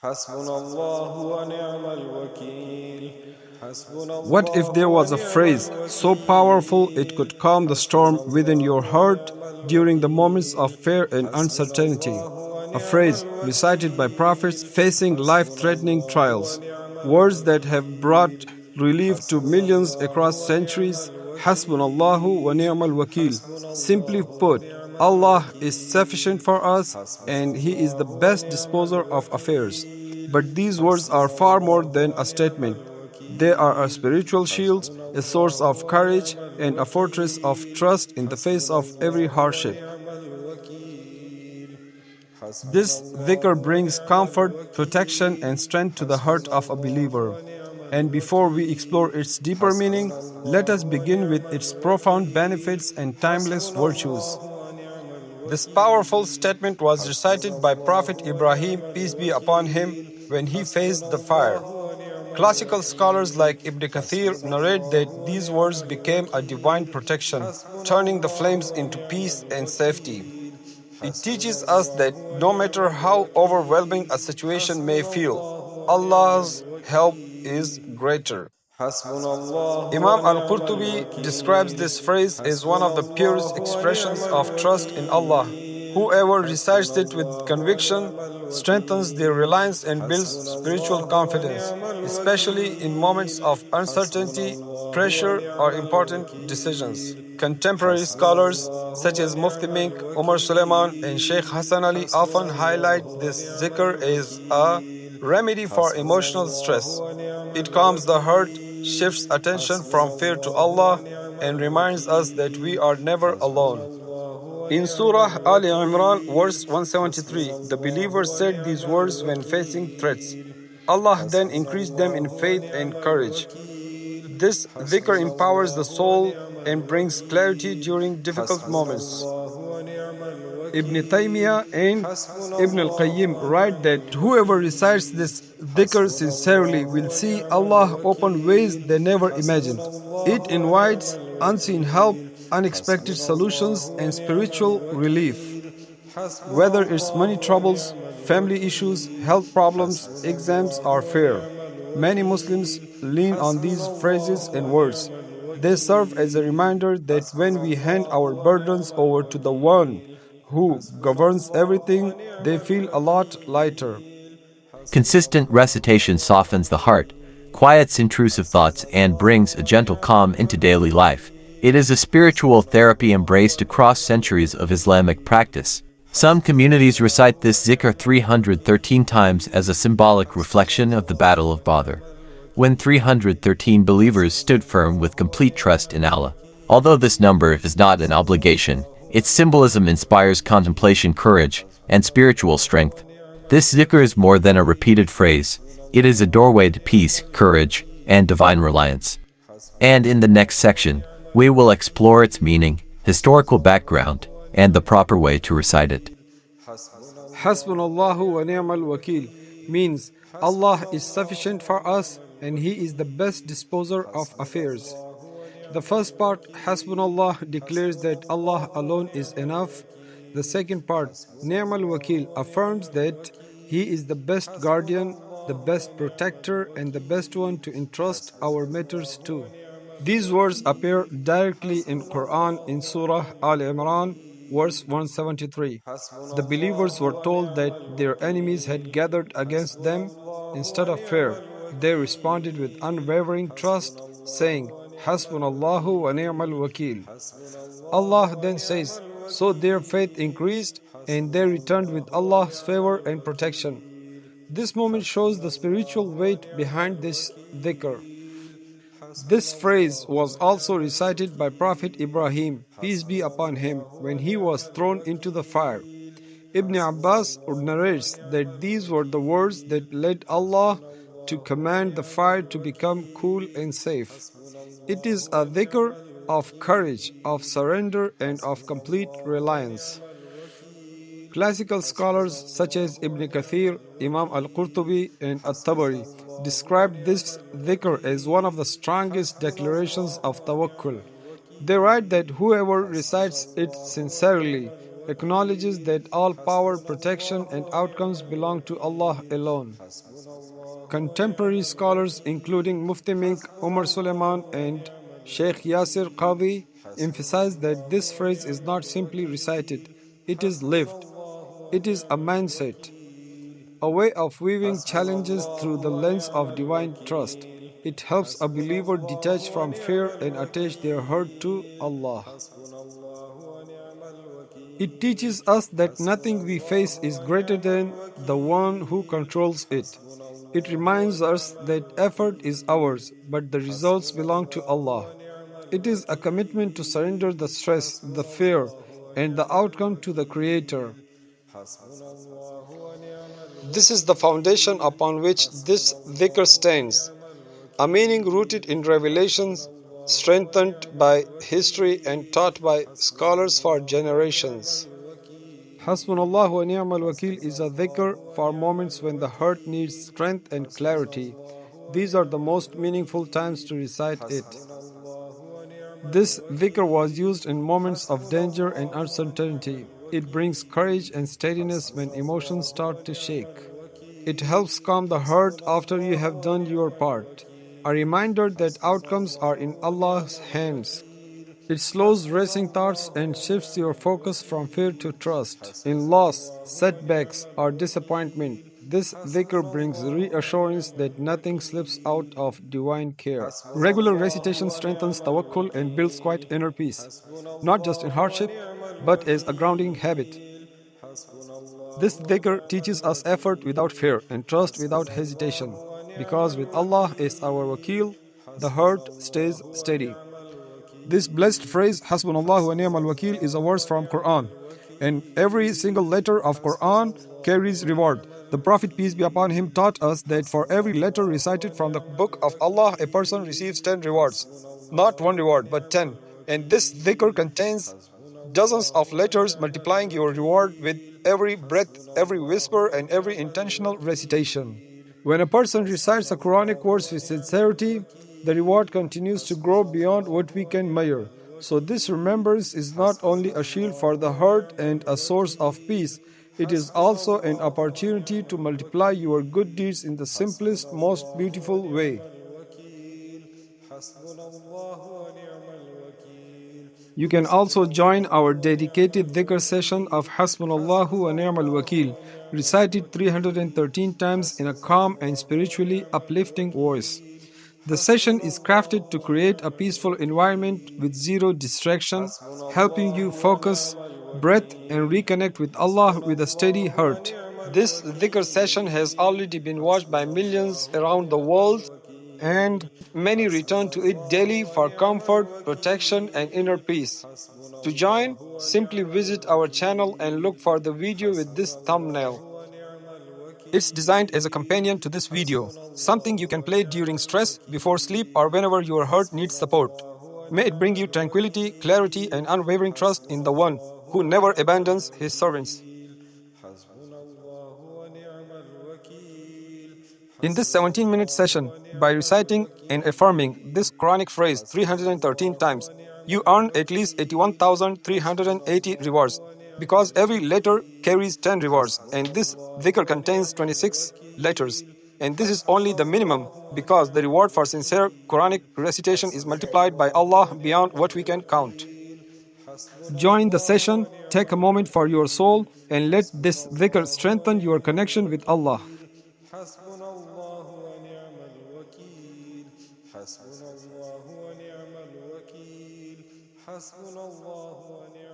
Hasbunallahu Wa Ni'mal Wakeel. What if there was a phrase so powerful it could calm the storm within your heart during the moments of fear and uncertainty? A phrase recited by prophets facing life-threatening trials. Words that have brought relief to millions across centuries. Hasbunallahu wa ni'mal wakeel. Simply put, Allah is sufficient for us and He is the best disposer of affairs. But these words are far more than a statement. They are a spiritual shield, a source of courage, and a fortress of trust in the face of every hardship. This dhikr brings comfort, protection, and strength to the heart of a believer. And before we explore its deeper meaning, let us begin with its profound benefits and timeless virtues. This powerful statement was recited by Prophet Ibrahim, peace be upon him, when he faced the fire. Classical scholars like Ibn Kathir narrate that these words became a divine protection, turning the flames into peace and safety. It teaches us that no matter how overwhelming a situation may feel, Allah's help is greater. Imam al-Qurtubi describes this phrase as one of the purest expressions of trust in Allah. Whoever recites it with conviction strengthens their reliance and builds spiritual confidence, especially in moments of uncertainty, pressure, or important decisions. Contemporary scholars such as Mufti Mink, Umar Suleiman, and Sheikh Hassan Ali often highlight this zikr as a remedy for emotional stress. It calms the heart, shifts attention from fear to Allah, and reminds us that we are never alone. In Surah Ali Imran, verse 173, the believers said these words when facing threats. Allah then increased them in faith and courage. This dhikr empowers the soul and brings clarity during difficult moments. Ibn Taymiyyah and Ibn al-Qayyim write that whoever recites this dhikr sincerely will see Allah open ways they never imagined. It invites unseen help, unexpected solutions, and spiritual relief. Whether it's money troubles, family issues, health problems, exams, or fear, many Muslims lean on these phrases and words. They serve as a reminder that when we hand our burdens over to the One who governs everything, they feel a lot lighter. Consistent recitation softens the heart, quiets intrusive thoughts, and brings a gentle calm into daily life. It is a spiritual therapy embraced across centuries of Islamic practice. Some communities recite this zikr 313 times as a symbolic reflection of the Battle of Badr, when 313 believers stood firm with complete trust in Allah. Although this number is not an obligation, its symbolism inspires contemplation, courage, and spiritual strength. This zikr is more than a repeated phrase. It is a doorway to peace, courage, and divine reliance. And in the next section, we will explore its meaning, historical background, and the proper way to recite it. Hasbunallahu wa Ni'mal Wakeel means Allah is sufficient for us and He is the best disposer of affairs. The first part, Hasbunallah, declares that Allah alone is enough. The second part, Ni'mal Wakeel, affirms that He is the best guardian, the best protector, and the best one to entrust our matters to. These words appear directly in Quran in Surah Al Imran, verse 173. The believers were told that their enemies had gathered against them. Instead of fear, they responded with unwavering trust, saying, Hasbunallahu wa ni'mal wakeel. Allah then says, so their faith increased and they returned with Allah's favor and protection. This moment shows the spiritual weight behind this dhikr. This phrase was also recited by Prophet Ibrahim, peace be upon him, when he was thrown into the fire. Ibn Abbas narrates that these were the words that led Allah to command the fire to become cool and safe. It is a dhikr of courage, of surrender, and of complete reliance. Classical scholars such as Ibn Kathir, Imam al-Qurtubi, and at-Tabari describe this dhikr as one of the strongest declarations of Tawakkul. They write that whoever recites it sincerely acknowledges that all power, protection, and outcomes belong to Allah alone. Contemporary scholars, including Mufti Mink, Umar Suleiman, and Sheikh Yasir Qadhi, emphasize that this phrase is not simply recited, it is lived. It is a mindset, a way of viewing challenges through the lens of divine trust. It helps a believer detach from fear and attach their heart to Allah. It teaches us that nothing we face is greater than the one who controls it. It reminds us that effort is ours, but the results belong to Allah. It is a commitment to surrender the stress, the fear, and the outcome to the Creator. This is the foundation upon which this dhikr stands, a meaning rooted in revelations, strengthened by history and taught by scholars for generations. Hasbunallahu Wa Ni'mal Wakeel is a dhikr for moments when the heart needs strength and clarity. These are the most meaningful times to recite it. This dhikr was used in moments of danger and uncertainty. It brings courage and steadiness when emotions start to shake. It helps calm the heart after you have done your part, a reminder that outcomes are in Allah's hands. It slows racing thoughts and shifts your focus from fear to trust. In loss, setbacks, or disappointment, this dhikr brings reassurance that nothing slips out of divine care. Regular recitation strengthens tawakkul and builds quiet inner peace, not just in hardship, but as a grounding habit. This dhikr teaches us effort without fear and trust without hesitation, because with Allah as our wakeel, the heart stays steady. This blessed phrase, Hasbunallahu Wa Ni'mal Wakeel, is a verse from Quran, and every single letter of Quran carries reward. The Prophet, peace be upon him, taught us that for every letter recited from the book of Allah, a person receives 10 rewards. Not one reward, but 10. And this dhikr contains dozens of letters multiplying your reward with every breath, every whisper, and every intentional recitation. When a person recites a Quranic verse with sincerity, the reward continues to grow beyond what we can measure. So this remembrance is not only a shield for the heart and a source of peace, it is also an opportunity to multiply your good deeds in the simplest, most beautiful way. You can also join our dedicated dhikr session of Hasbunallahu Wa Ni'mal Wakeel, recited 313 times in a calm and spiritually uplifting voice. The session is crafted to create a peaceful environment with zero distraction, helping you focus, breath, and reconnect with Allah with a steady heart. This dhikr session has already been watched by millions around the world, and many return to it daily for comfort, protection, and inner peace. To join, simply visit our channel and look for the video with this thumbnail. It's designed as a companion to this video, something you can play during stress, before sleep, or whenever your heart needs support. May it bring you tranquility, clarity, and unwavering trust in the One who never abandons His servants. In this 17-minute session, by reciting and affirming this Quranic phrase 313 times, you earn at least 81,380 rewards, because every letter carries 10 rewards, and this dhikr contains 26 letters. And this is only the minimum, because the reward for sincere Quranic recitation is multiplied by Allah beyond what we can count. Join the session, take a moment for your soul, and let this dhikr strengthen your connection with Allah. حسبنا الله ونعم الوكيل حسبنا الله ونعم الوكيل حسبنا الله ونعم